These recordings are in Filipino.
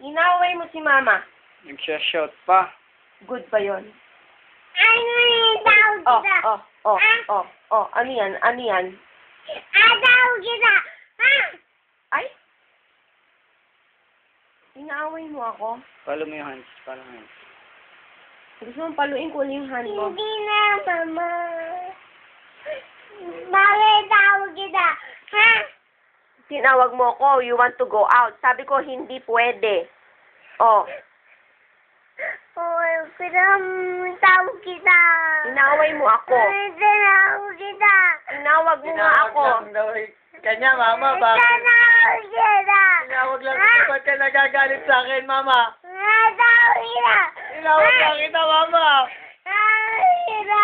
Inaway mo si Mama. Nagsha-shout pa. Good ba yun? Ano yung tawag kita? Ano yan? Ano yan? Tawag kita. Ay? Inaaway mo ako? Follow mo yung hands. Follow mo yung hands. Gusto mong paluin ko yung hand mo? Hindi na, Mama. Bakit tawag kita? Ha? Tinawag mo ko, you want to go out. Sabi ko, hindi pwede. Oh, Oh, tawag kita. inaway mo ako. Tawag kita. Inawag mo nga ako. Kanya, Mama. Bakit? Tawag kita. Tinawag lang kita. Ba't ka nagagalit sa akin, Mama? Tawag kita. Tinawag lang kita, Mama. Tawag kita.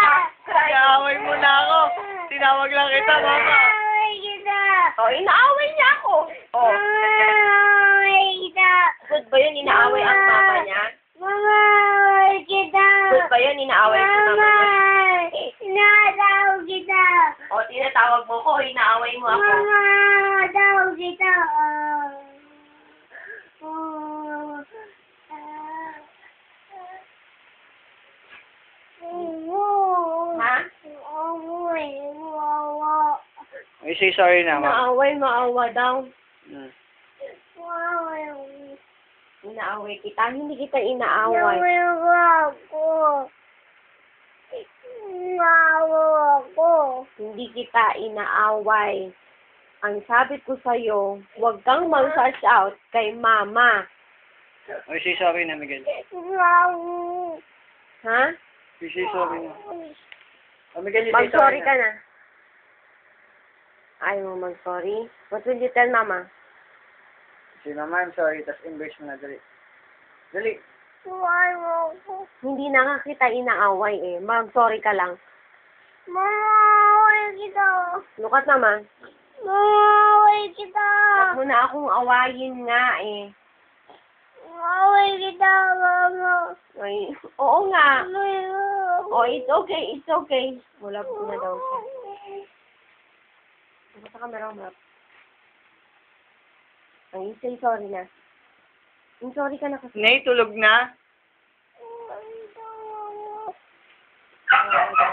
Inaaway mo na ako. Tinawag lang kita, Mama. Tawag kita. Oh, inaaway niya ako. Oh, Tawag kita. good ba yun? Inaaway ang mama niya? Mama, kita. Good ba yun? Inaaway si mama Mama, niya? tinatawag kita. Oh, tinatawag mo ko, inaaway mo ako. Mama, tawag kita. Oh. Ha? I say sorry na, Mama. Inaaway, maawa daw. Hmm. Inaaway kita. Hindi kita inaaway. Hindi kita inaaway. Ang sabi ko sa'yo, huwag kang mag-sash out kay mama. I say sorry na, Miguel. Ha? I say sorry na. Oh, Miguel, you say Mag-sorry sorry ka na. Ayaw mo mag-sorry? What will you tell mama? Say, Mama, I'm sorry. Tapos embrace mo na. Dali. Dali. Hindi na nga kita inaaway eh. Mag-sorry ka lang. Look at naman. Huwag mo na akong awayin nga eh. Ay, oo nga. Oh, it's okay, it's okay. Wala po na daw siya. Sa camera, Map. Ay, say sorry na. Sorry ka na kasi. Nay, tulog na?